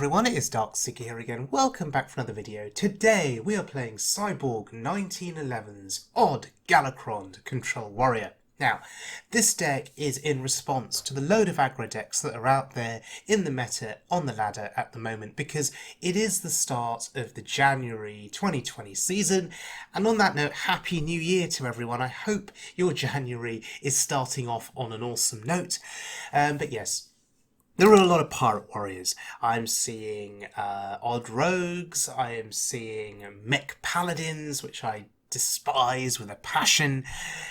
everyone, it is Darkseeker here again. Welcome back for another video. Today we are playing Cyborg 1911's Odd Galakrond Warrior. Now, this deck is in response to the load of aggro decks that are out there in the meta on the ladder at the moment, because it is the start of the January 2020 season. And on that note, Happy New Year to everyone. I hope your January is starting off on an awesome note. But yes, there are a lot of pirate warriors. I'm seeing odd rogues, I am seeing mech paladins, which I despise with a passion,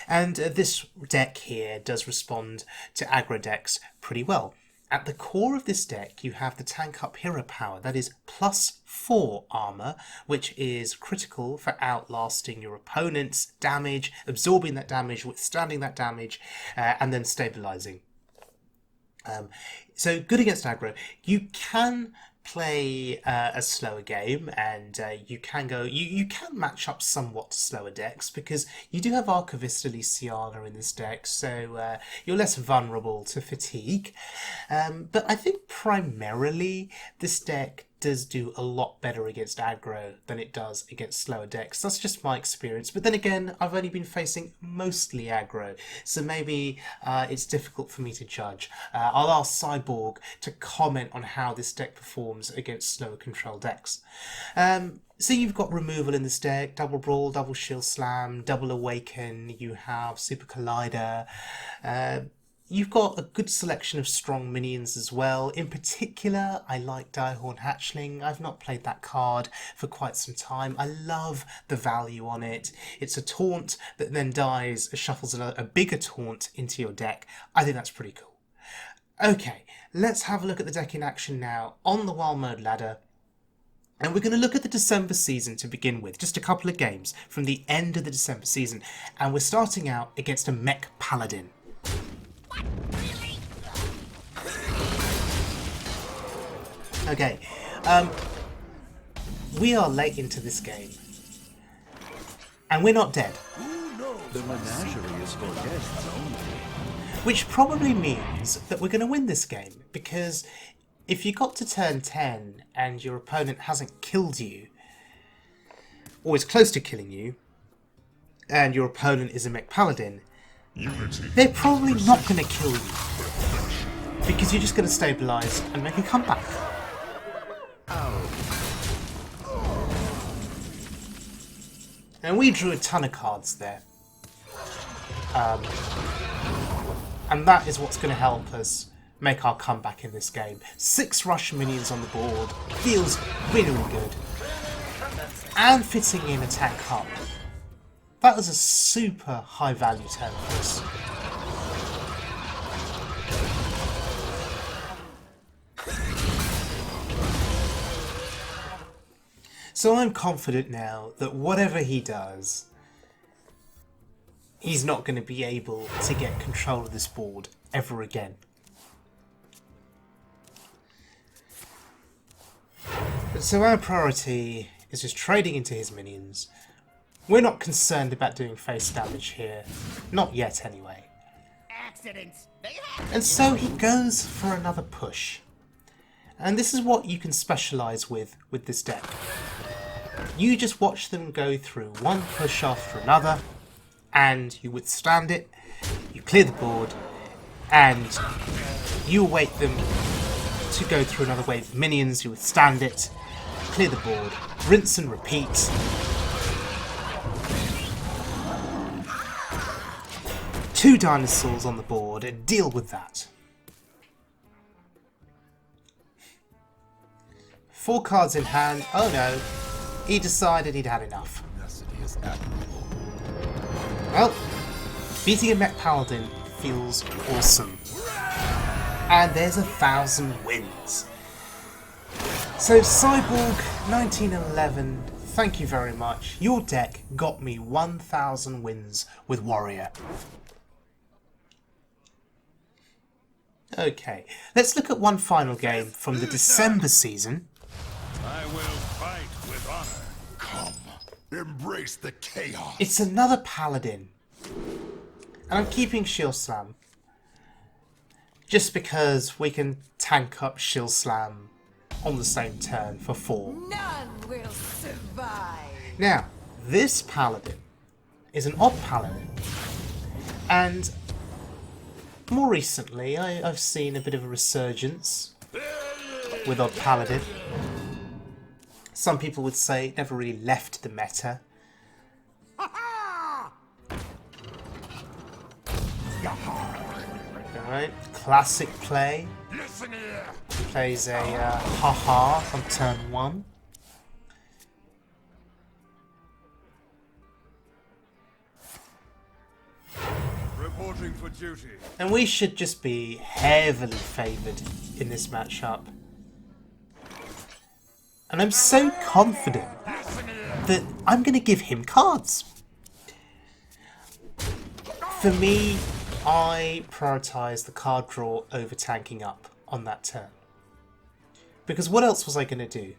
and this deck here does respond to aggro decks pretty well. At the core of this deck you have the tank up hero power, that is +4 armor, which is critical for outlasting your opponent's damage, absorbing that damage, withstanding that damage, and then stabilizing. So good against aggro. You can play a slower game, and you can match up somewhat to slower decks, because you do have Archivist Elysiana in this deck, so you're less vulnerable to fatigue. But I think primarily this deck does do a lot better against aggro than it does against slower decks. That's just my experience, but then again, I've only been facing mostly aggro, so maybe it's difficult for me to judge. I'll ask Cyborg to comment on how this deck performs against slower control decks. So you've got removal in this deck: double brawl, double shield slam, double awaken, you have super collider. You've got a good selection of strong minions as well. In particular, I like Direhorn Hatchling. I've not played that card for quite some time. I love the value on it. It's a taunt that then dies, shuffles a bigger taunt into your deck. I think that's pretty cool. Okay, let's have a look at the deck in action now on the Wild Mode ladder. And we're going to look at the December season to begin with. Just a couple of games from the end of the December season. And we're starting out against a Mech Paladin. Okay, we are late into this game, and we're not dead. The menagerie is for guests only. Which probably means that we're going to win this game, because if you got to turn 10 and your opponent hasn't killed you, or is close to killing you, and your opponent is a Mech Paladin, they're probably not going to kill you, because you're just going to stabilise and make a comeback. And we drew a ton of cards there. And that is what's going to help us make our comeback in this game. 6 rush minions on the board. Feels really, really good. And fitting in a tank up. That was a super high value turn for us. So I'm confident now that whatever he does, he's not going to be able to get control of this board ever again. So our priority is just trading into his minions. We're not concerned about doing face damage here. Not yet, anyway. Accidents. And so he goes for another push. And this is what you can specialise with this deck. You just watch them go through one push after another, and you withstand it, you clear the board, and you await them to go through another wave of minions, you withstand it, clear the board, rinse and repeat. Two dinosaurs on the board, and deal with that. 4 cards in hand. Oh no, he decided he'd had enough. Well, beating a Mech Paladin feels awesome. And there's 1,000 wins. So Cyborg 1911, thank you very much. Your deck got me 1,000 wins with Warrior. Okay, let's look at one final game from the December season. I will fight with honor. Come, embrace the chaos. It's another Paladin. And I'm keeping Shield Slam, just because we can tank up Shield Slam on the same turn for 4. None will survive. Now, this Paladin is an Odd Paladin, and more recently I've seen a bit of a resurgence with Odd Paladin. Some people would say it never really left the meta. Alright, classic play. Plays a haha on turn 1. Reporting for duty. And we should just be heavily favoured in this matchup. And I'm so confident that I'm going to give him cards. For me, I prioritise the card draw over tanking up on that turn. Because what else was I going to do?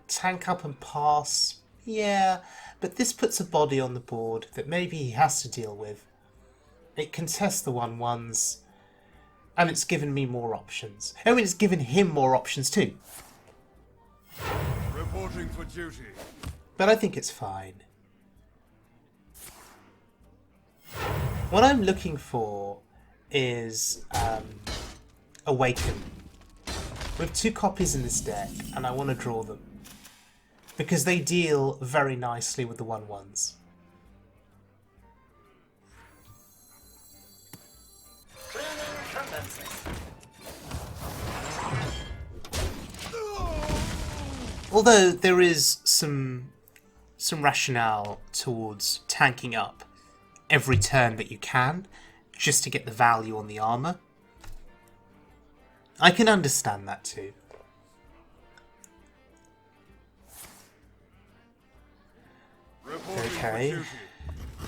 Tank up and pass? Yeah, but this puts a body on the board that maybe he has to deal with. It contests the 1/1s, and it's given me more options. I mean, it's given him more options too. Reporting for duty. But I think it's fine. What I'm looking for is Awaken. We have 2 copies in this deck, and I want to draw them. Because they deal very nicely with the 1/1s. Although there is some rationale towards tanking up every turn that you can, just to get the value on the armor. I can understand that too. Okay.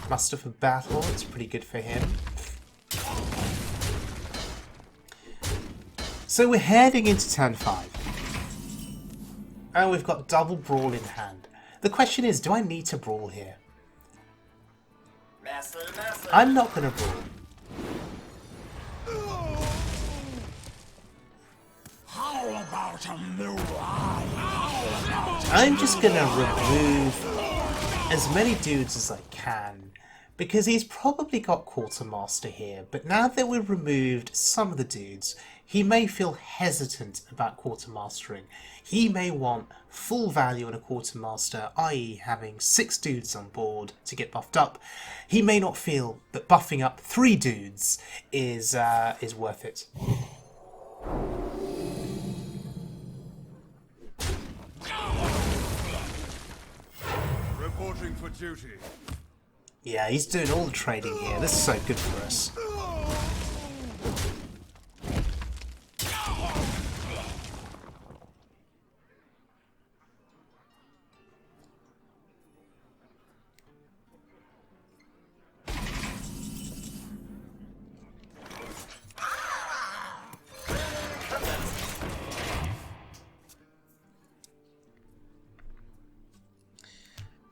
Muster for battle, it's pretty good for him. So we're heading into turn 5. Oh, we've got double brawl in hand. The question is, do I need to brawl here? I'm not going to brawl. How about a move? I'm just going to remove as many dudes as I can, because he's probably got Quartermaster here, but now that we've removed some of the dudes, he may feel hesitant about Quartermastering. He may want full value in a Quartermaster, i.e. having 6 dudes on board to get buffed up. He may not feel that buffing up 3 dudes is worth it. Reporting for duty. Yeah, he's doing all the trading here. This is so good for us.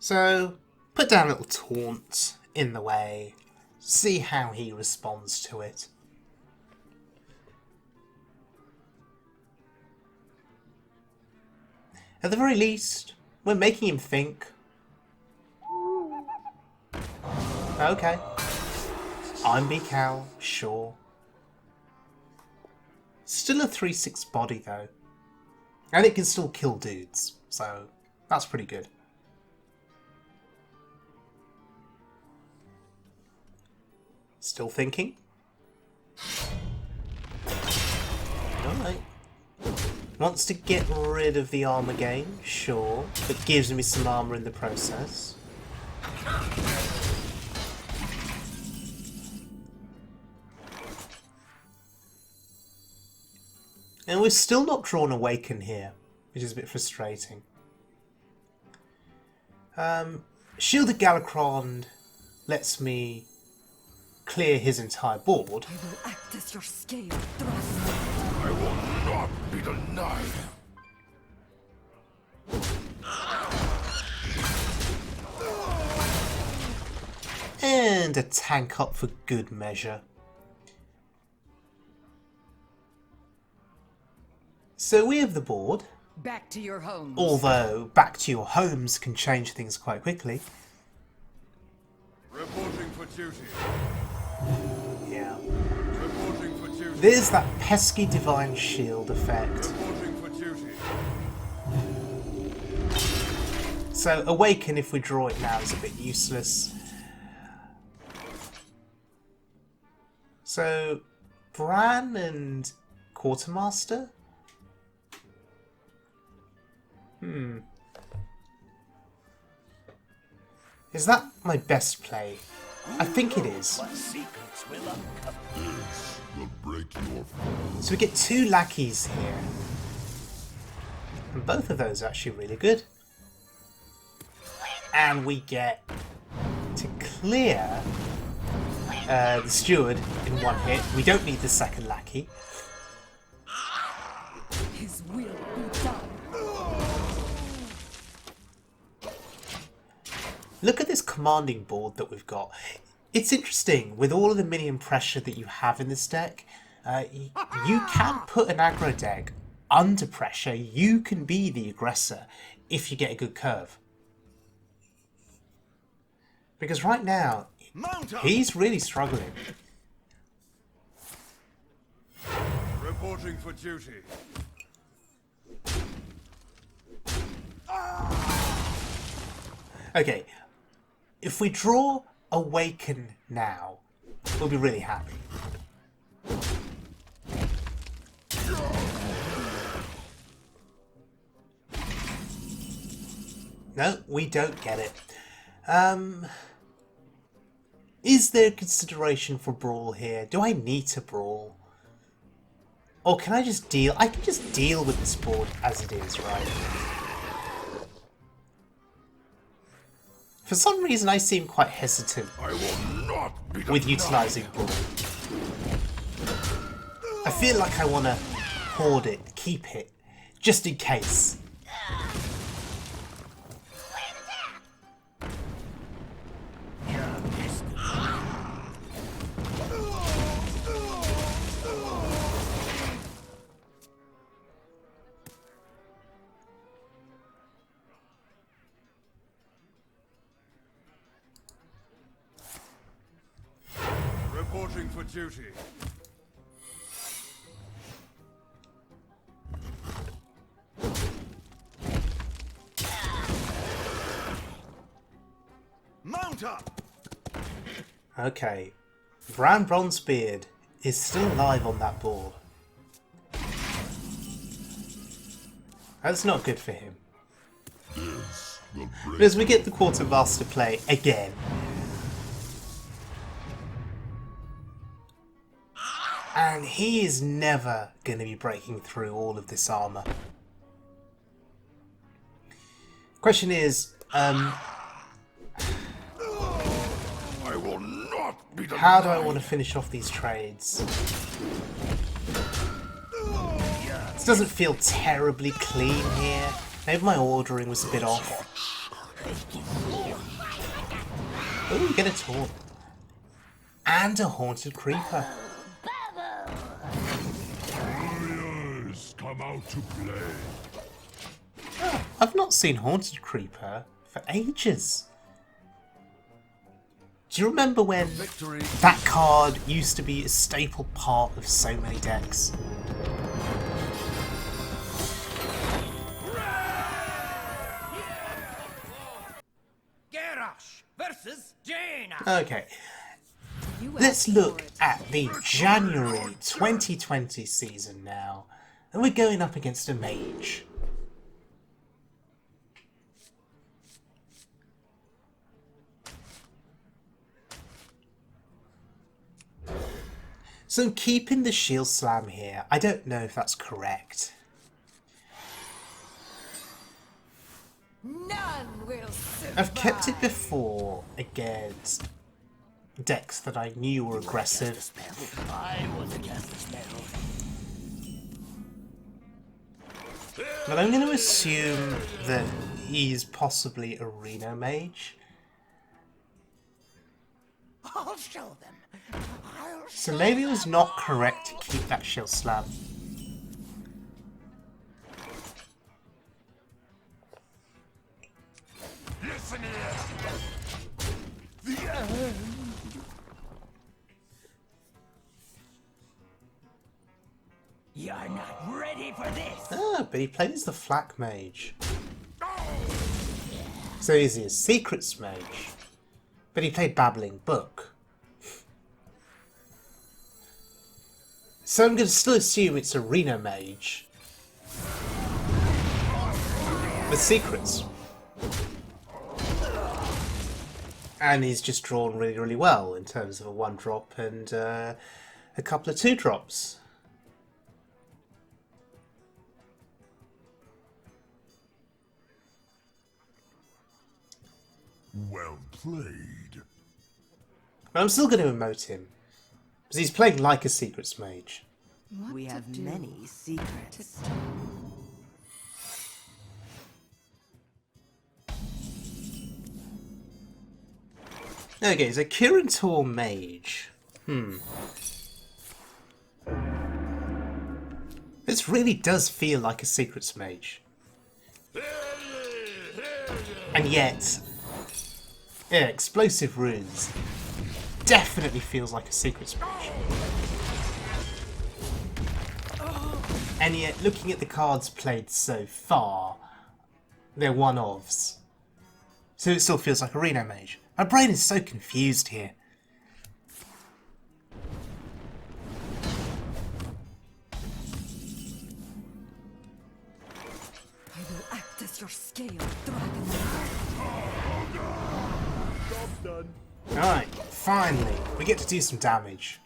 So, put down a little taunt in the way, see how he responds to it. At the very least, we're making him think. Okay. I'm Cal, sure. Still a 3/6 body though. And it can still kill dudes, so that's pretty good. Still thinking? Alright. Wants to get rid of the armor gain, sure, but gives me some armor in the process. And we're still not drawn Awaken here, which is a bit frustrating. Shielded Galakrond lets me clear his entire board. I will act as your scale dragon. I will not be denied. And a tank up for good measure. So we have the board. Back to your homes. Although back to your homes can change things quite quickly. Reporting for duty. Yeah. Reporting for duty. There's that pesky divine shield effect. Reporting for duty. So awaken if we draw it now is a bit useless. So Bran and Quartermaster? Is that my best play? I think it is. Secrets will uncover. This will break your So we get 2 lackeys here. And both of those are actually really good. And we get to clear the steward in 1 hit. We don't need the second lackey. His will be done. Look at this commanding board that we've got. It's interesting, with all of the minion pressure that you have in this deck, you can put an aggro deck under pressure. You can be the aggressor if you get a good curve. Because right now, he's really struggling. Reporting for duty. Okay, if we draw Awaken now, we'll be really happy. No, we don't get it. Is there consideration for brawl here? Do I need to brawl? Or can I just deal? I can just deal with this board as it is, right? For some reason I seem quite hesitant with utilising brawl. I feel like I want to hoard it, keep it, just in case. Reporting for duty. Mount up! Okay, Bran Bronzebeard is still alive on that board. That's not good for him. But as we get the Quartermaster play again, and he is never going to be breaking through all of this armor. Question is, how do I want to finish off these trades? This doesn't feel terribly clean here. Maybe my ordering was a bit off. Oh, we get a taunt. And a Haunted Creeper. warriors come out to play. Oh, I've not seen Haunted Creeper for ages. Do you remember when that card used to be a staple part of so many decks? Garrosh versus Jaina. Okay, let's look at the January 2020 season now. And we're going up against a mage. So I'm keeping the Shield Slam here. I don't know if that's correct. None will survive. I've kept it before against decks that I knew were aggressive. I want to cast a spell. But I'm going to assume that he's possibly a Reno mage. I'll show them. So maybe it was not correct to keep that Shield Slam. The end. You're not ready for this. Ah, but he plays the Flak Mage. So is he a Secrets Mage? But he played Babbling Book. So I'm going to still assume it's a Reno Mage. With Secrets. And he's just drawn really, really well in terms of a 1-drop and a couple of 2-drops. Well played. But I'm still going to emote him. Because he's playing like a Secrets Mage. What We to have do? many secrets. Okay, so Kirantor Mage. This really does feel like a Secrets Mage. And yet... yeah, Explosive Runes definitely feels like a Secrets Mage. And yet, looking at the cards played so far, they're one-ofs. So it still feels like a Reno Mage. My brain is so confused here. I will act as your scale, dragon. Job done. Alright, finally, we get to do some damage.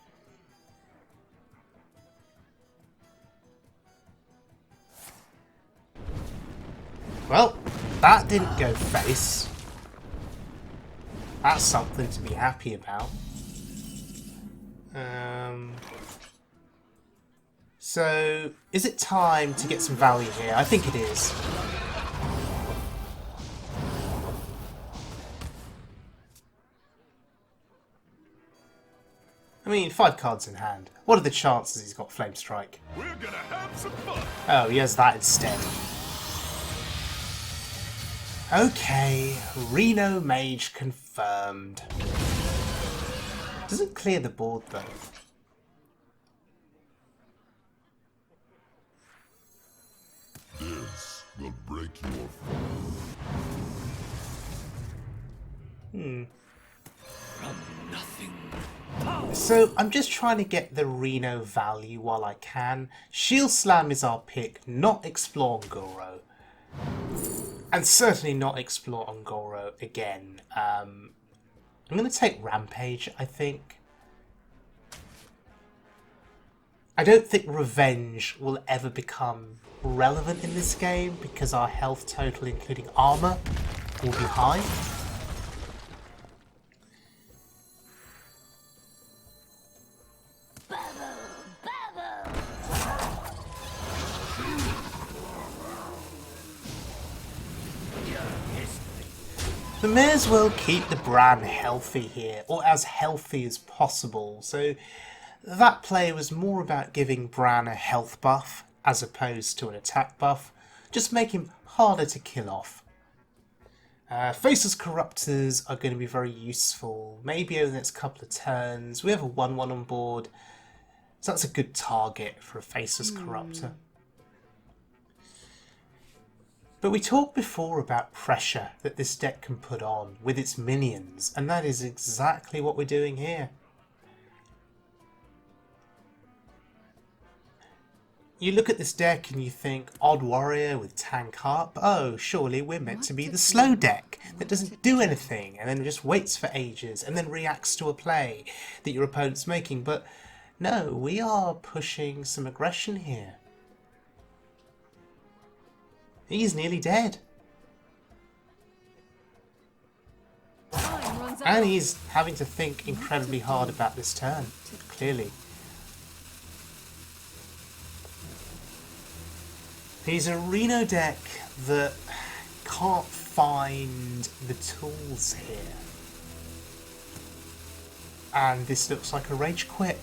Well, that didn't go face. That's something to be happy about. So, is it time to get some value here? I think it is. I mean, 5 cards in hand. What are the chances he's got Flame Strike? We're gonna have some fun. Oh, he has that instead. Okay, Reno Mage confirmed. Doesn't clear the board though. This will break your fall. So I'm just trying to get the Reno value while I can. Shield Slam is our pick, not Explore Ungoro. And certainly not Explore Ungoro again. I'm going to take Rampage, I think. I don't think Revenge will ever become relevant in this game because our health total, including armor, will be high. We may as well keep the Bran healthy here, or as healthy as possible. So that play was more about giving Bran a health buff as opposed to an attack buff. Just make him harder to kill off. Faceless Corruptors are going to be very useful, maybe over the next couple of turns. We have a 1-1 on board, so that's a good target for a Faceless Corruptor. But we talked before about pressure that this deck can put on with its minions, and that is exactly what we're doing here. You look at this deck and you think, Odd Warrior with Tank Harp, oh, surely we're meant to be the slow deck that doesn't do anything and then just waits for ages and then reacts to a play that your opponent's making. But no, we are pushing some aggression here. He's nearly dead. Time runs out. And he's having to think incredibly hard about this turn, clearly. He's a Reno deck that can't find the tools here. And this looks like a rage quit.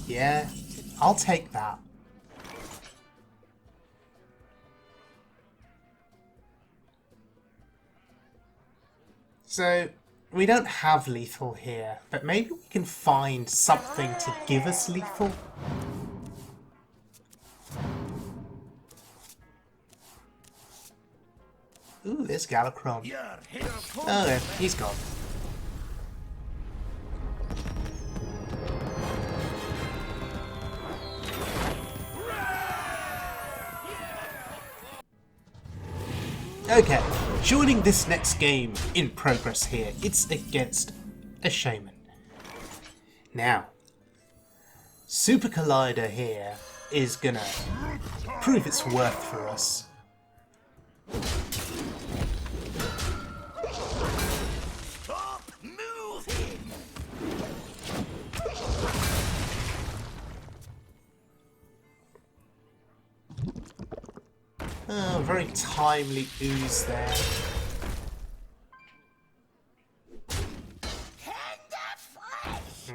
Yeah, I'll take that. So, we don't have lethal here, but maybe we can find something to give us lethal. Ooh, there's Galakrond. Oh, there, he's gone. Okay, joining this next game in progress here, it's against a Shaman. Now, Super Collider here is gonna prove its worth for us. Stop moving! Oh, very timely ooze there.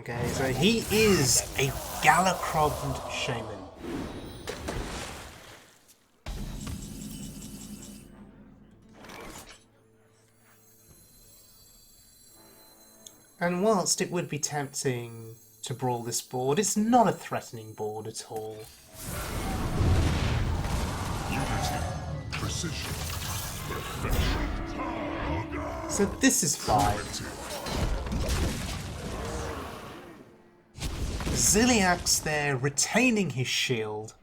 Okay, so he is a Galakrond Shaman. And whilst it would be tempting to brawl this board, it's not a threatening board at all. Unity, precision, perfection. So this is fine. Ziliak's there retaining his shield.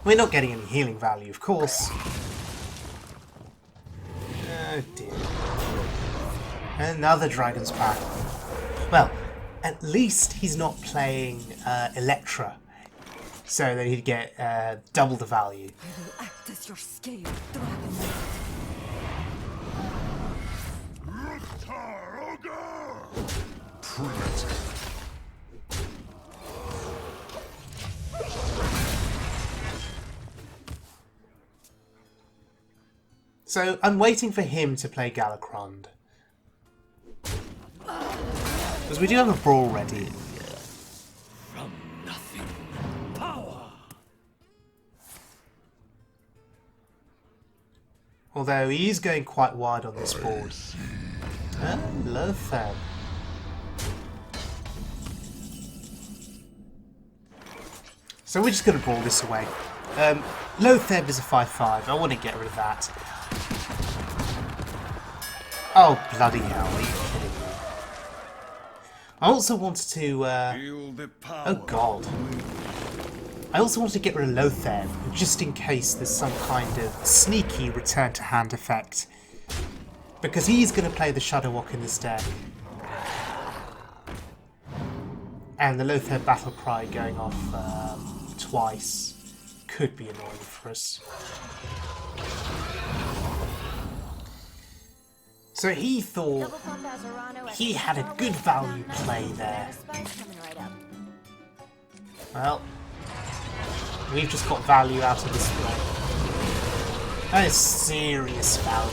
We're not getting any healing value, of course. Oh dear. Another Dragon's Path. Well, at least he's not playing Electra, so that he'd get double the value. I will act as your scale, dragon. Primitive. So I'm waiting for him to play Galakrond. Because we do have a brawl ready. From nothing, power. Although he is going quite wide on this board. Oh, Lothar. So we're just going to brawl this away. Lothar is a 5-5. I want to get rid of that. Oh, bloody hell. Are you kidding me? I also wanted to... Feel the power. Oh, God. I also wanted to get rid of Lothar, just in case there's some kind of sneaky return to hand effect. Because he's going to play the Shudderwock in this deck. And the Lothar battle cry going off twice could be annoying for us. So he thought he had a good value play there. Well, we've just got value out of this play. That is serious value.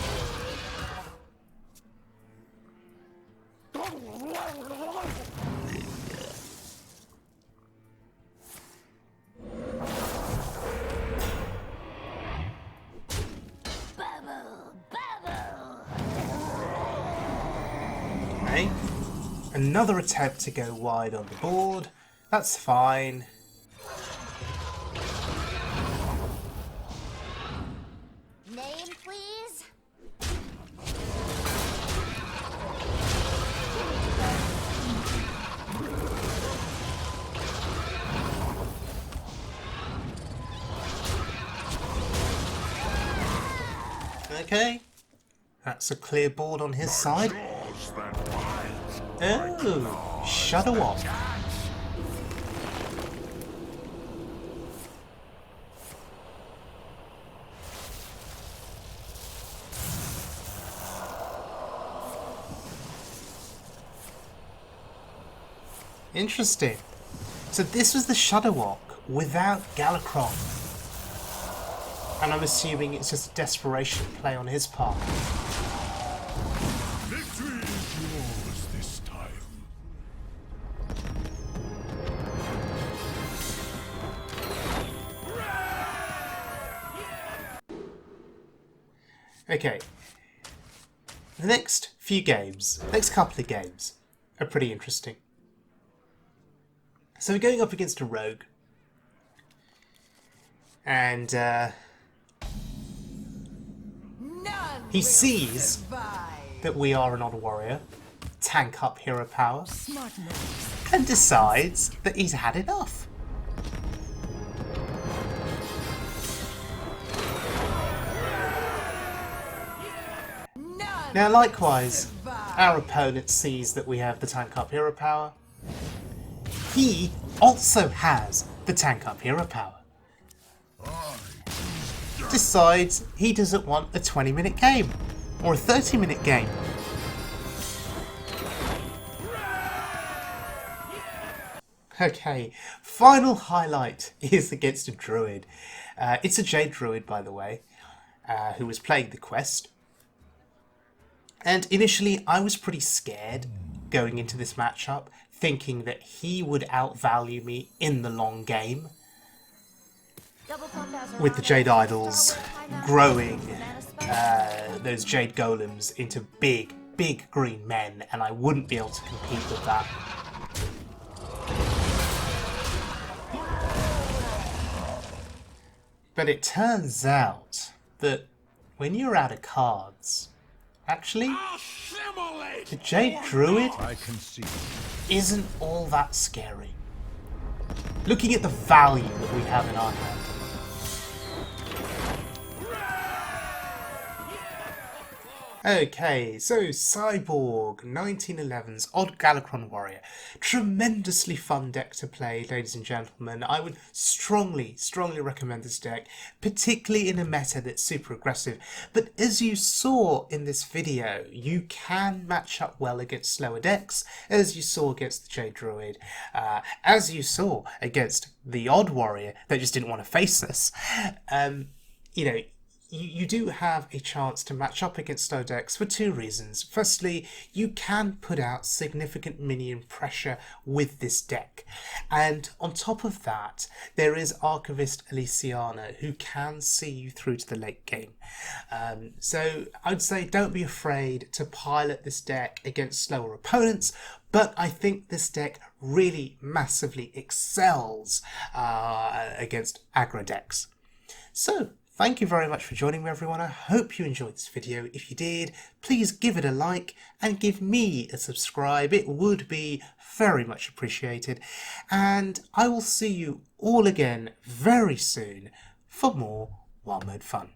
Okay. Another attempt to go wide on the board. That's fine. Name, please? Okay. That's a clear board on his side. Oh, Shudderwock. Interesting. So this was the Shudderwock without Galakrond. And I'm assuming it's just a desperation play on his part. Victory is yours this time. Okay. the next couple of games are pretty interesting. So we're going up against a rogue, and None he will sees survive. that we are an Odd Warrior, tank up hero power, Smart moves. and decides that he's had enough. None Now likewise, survive. our opponent sees that we have the tank up hero power. He also has the tank up hero power. Decides he doesn't want a 20-minute game or a 30-minute game. Okay, final highlight is against a druid. It's a Jade Druid, by the way, who was playing the quest. And initially I was pretty scared going into this matchup, thinking that he would outvalue me in the long game, with the Jade Idols growing those Jade Golems into big green men, and I wouldn't be able to compete with that. But it turns out that when you're out of cards, actually, the Jade Druid I concede. isn't all that scary. Looking at the value that we have in our hand. Okay, so Cyborg 1911's Odd Galakrond Warrior. Tremendously fun deck to play, ladies and gentlemen. I would strongly recommend this deck, particularly in a meta that's super aggressive. But as you saw in this video, you can match up well against slower decks, as you saw against the Jade Druid, as you saw against the Odd Warrior that just didn't want to face us. You know, you do have a chance to match up against slow decks for two reasons. Firstly, you can put out significant minion pressure with this deck. And on top of that, there is Archivist Elysiana, who can see you through to the late game. So I'd say don't be afraid to pilot this deck against slower opponents, but I think this deck really massively excels against aggro decks. So, thank you very much for joining me, everyone. I hope you enjoyed this video. If you did, please give it a like and give me a subscribe. It would be very much appreciated. And I will see you all again very soon for more Wild Mode fun.